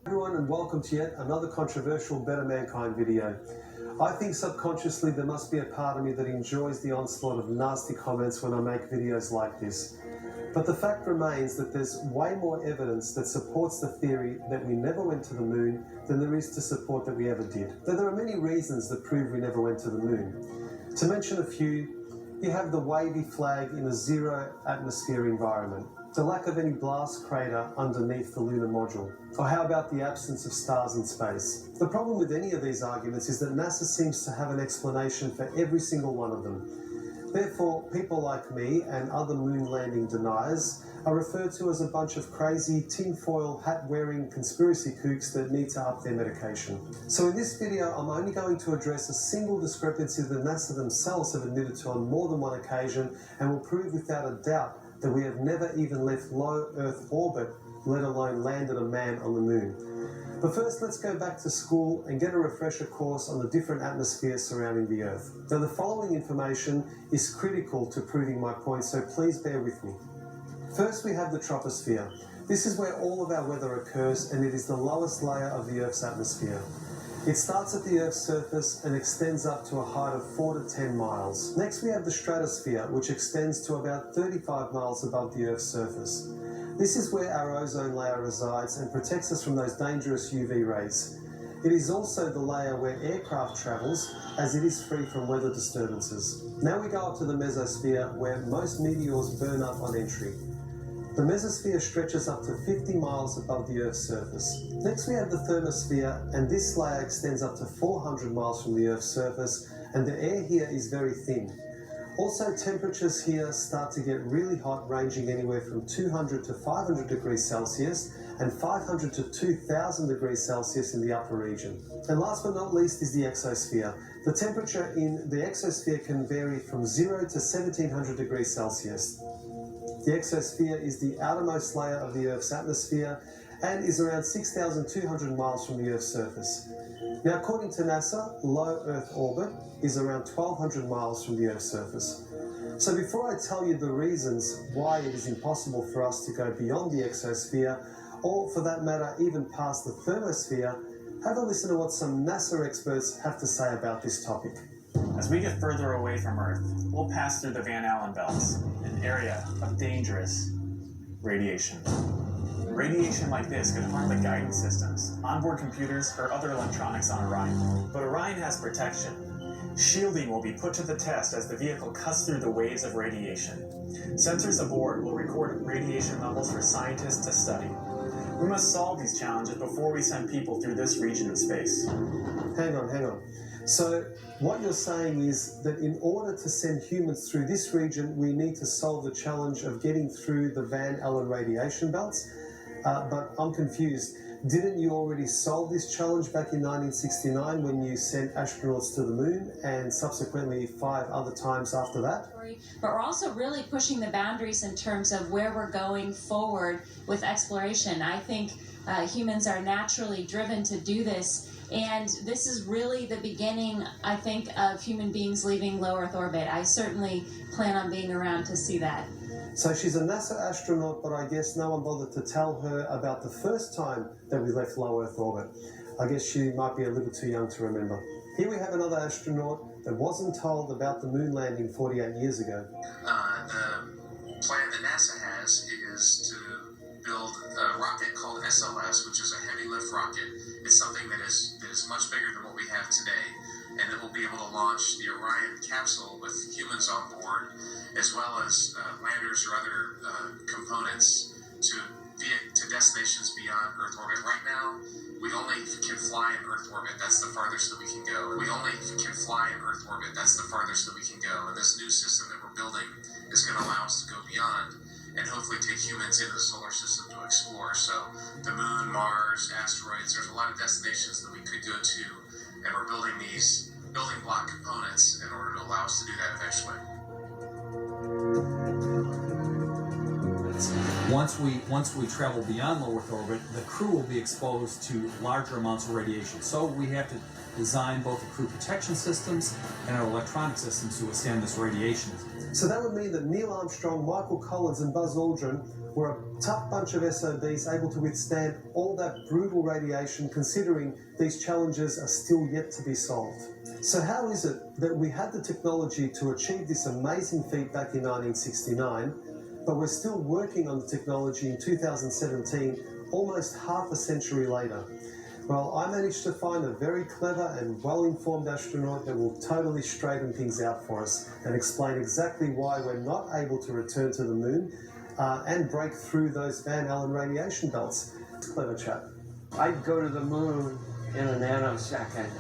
Everyone, and welcome to yet another controversial Better Mankind video. I think subconsciously there must be a part of me that enjoys the onslaught of nasty comments when I make videos like this. But the fact remains that there's way more evidence that supports the theory that we never went to the moon than there is to support that we ever did. Though there are many reasons that prove we never went to the moon. To mention a few, you have the wavy flag in a zero atmosphere environment, the lack of any blast crater underneath the lunar module, or how about the absence of stars in space? The problem with any of these arguments is that NASA seems to have an explanation for every single one of them. Therefore, people like me and other moon landing deniers are referred to as a bunch of crazy tinfoil hat-wearing conspiracy kooks that need to up their medication. So in this video, I'm only going to address a single discrepancy that NASA themselves have admitted to on more than one occasion and will prove without a doubt that we have never even left low Earth orbit, let alone landed a man on the moon. But first, let's go back to school and get a refresher course on the different atmospheres surrounding the Earth. Now, the following information is critical to proving my point, so please bear with me. First, we have the troposphere. This is where all of our weather occurs, and it is the lowest layer of the Earth's atmosphere. It starts at the Earth's surface and extends up to a height of 4 to 10 miles. Next, we have the stratosphere, which extends to about 35 miles above the Earth's surface. This is where our ozone layer resides and protects us from those dangerous UV rays. It is also the layer where aircraft travels, as it is free from weather disturbances. Now we go up to the mesosphere, where most meteors burn up on entry. The mesosphere stretches up to 50 miles above the Earth's surface. Next we have the thermosphere, and this layer extends up to 400 miles from the Earth's surface, and the air here is very thin. Also, temperatures here start to get really hot, ranging anywhere from 200 to 500 degrees Celsius and 500 to 2000 degrees Celsius in the upper region. And last but not least is the exosphere. The temperature in the exosphere can vary from 0 to 1700 degrees Celsius. The exosphere is the outermost layer of the Earth's atmosphere and is around 6,200 miles from the Earth's surface. Now, according to NASA, low Earth orbit is around 1,200 miles from the Earth's surface. So before I tell you the reasons why it is impossible for us to go beyond the exosphere, or for that matter, even past the thermosphere, have a listen to what some NASA experts have to say about this topic. As we get further away from Earth, we'll pass through the Van Allen belts, an area of dangerous radiation. Radiation like this could harm the guidance systems, onboard computers, or other electronics on Orion. But Orion has protection. Shielding will be put to the test as the vehicle cuts through the waves of radiation. Sensors aboard will record radiation levels for scientists to study. We must solve these challenges before we send people through this region of space. Hang on. So what you're saying is that in order to send humans through this region, we need to solve the challenge of getting through the Van Allen radiation belts? But I'm confused. Didn't you already solve this challenge back in 1969 when you sent astronauts to the moon, and subsequently 5 other times after that? But we're also really pushing the boundaries in terms of where we're going forward with exploration. I think humans are naturally driven to do this, and this is really the beginning, I think, of human beings leaving low Earth orbit. I certainly plan on being around to see that. So she's a NASA astronaut, but I guess no one bothered to tell her about the first time that we left low Earth orbit. I guess she might be a little too young to remember. Here we have another astronaut that wasn't told about the moon landing 48 years ago. The plan that NASA has is to build a rocket called SLS, which is a heavy lift rocket. It's something that is much bigger than what we have today, and it will be able to launch the Orion capsule with humans on board, as well as landers or other components to destinations beyond Earth orbit. Right now, we only can fly in Earth orbit. That's the farthest that we can go. And this new system that we're building is going to allow us to go beyond and hopefully take humans into the solar system to explore. So the moon, Mars, asteroids, there's a lot of destinations that we could go to, and we're building these building block components in order to allow us to do that eventually. Once we travel beyond low Earth orbit, the crew will be exposed to larger amounts of radiation. So we have to design both the crew protection systems and our electronic systems to withstand this radiation. So that would mean that Neil Armstrong, Michael Collins and Buzz Aldrin were a tough bunch of SOBs able to withstand all that brutal radiation, considering these challenges are still yet to be solved. So how is it that we had the technology to achieve this amazing feat back in 1969, but we're still working on the technology in 2017, almost half a century later? Well, I managed to find a very clever and well-informed astronaut that will totally straighten things out for us and explain exactly why we're not able to return to the moon and break through those Van Allen radiation belts. Clever chap. I'd go to the moon in a nanosecond.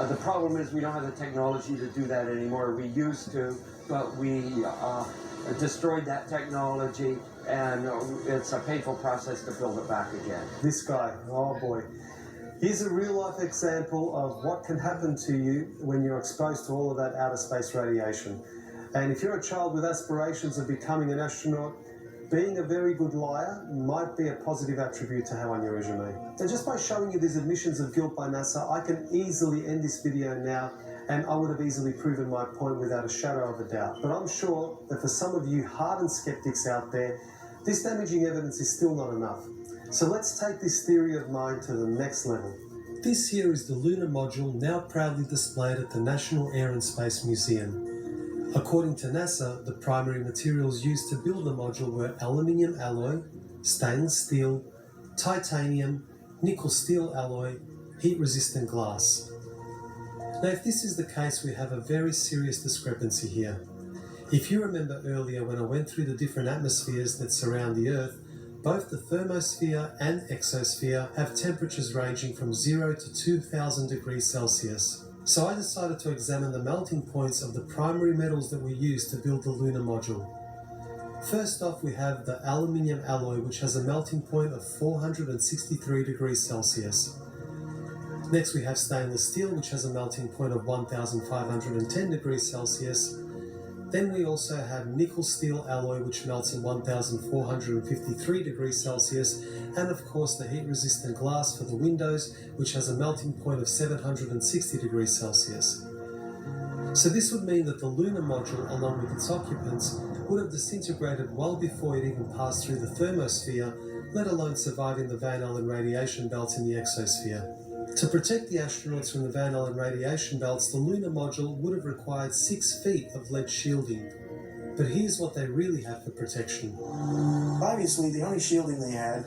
The problem is we don't have the technology to do that anymore. We used to, but we destroyed that technology, and it's a painful process to build it back again. This guy, oh boy. Here's a real-life example of what can happen to you when you're exposed to all of that outer space radiation. And if you're a child with aspirations of becoming an astronaut, being a very good liar might be a positive attribute to have on your resume. And just by showing you these admissions of guilt by NASA, I can easily end this video now, and I would have easily proven my point without a shadow of a doubt. But I'm sure that for some of you hardened skeptics out there, this damaging evidence is still not enough. So let's take this theory of mine to the next level. This here is the lunar module now proudly displayed at the National Air and Space Museum. According to NASA, the primary materials used to build the module were aluminium alloy, stainless steel, titanium, nickel steel alloy, heat-resistant glass. Now, if this is the case, we have a very serious discrepancy here. If you remember earlier when I went through the different atmospheres that surround the Earth, both the thermosphere and exosphere have temperatures ranging from 0 to 2000 degrees Celsius. So I decided to examine the melting points of the primary metals that we use to build the lunar module. First off, we have the aluminium alloy, which has a melting point of 463 degrees Celsius. Next, we have stainless steel, which has a melting point of 1510 degrees Celsius. Then we also have nickel steel alloy, which melts at 1453 degrees Celsius, and of course the heat-resistant glass for the windows, which has a melting point of 760 degrees Celsius. So this would mean that the lunar module, along with its occupants, would have disintegrated well before it even passed through the thermosphere, let alone surviving the Van Allen radiation belts in the exosphere. To protect the astronauts from the Van Allen radiation belts, the lunar module would have required 6 feet of lead shielding. But here's what they really have for protection. Obviously, the only shielding they had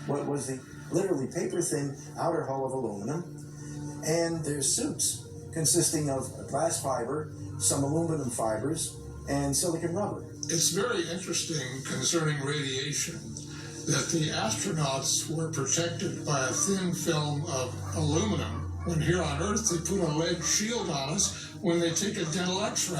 was the literally paper-thin outer hull of aluminum, and their suits consisting of glass fiber, some aluminum fibers, and silicon rubber. It's very interesting concerning radiation that the astronauts were protected by a thin film of aluminum, when here on Earth they put a lead shield on us when they take a dental x-ray.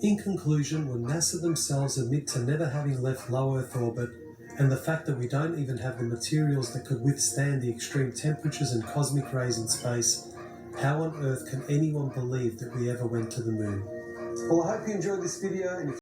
In conclusion, when NASA themselves admit to never having left low Earth orbit, and the fact that we don't even have the materials that could withstand the extreme temperatures and cosmic rays in space, how on earth can anyone believe that we ever went to the moon? Well, I hope you enjoyed this video, and if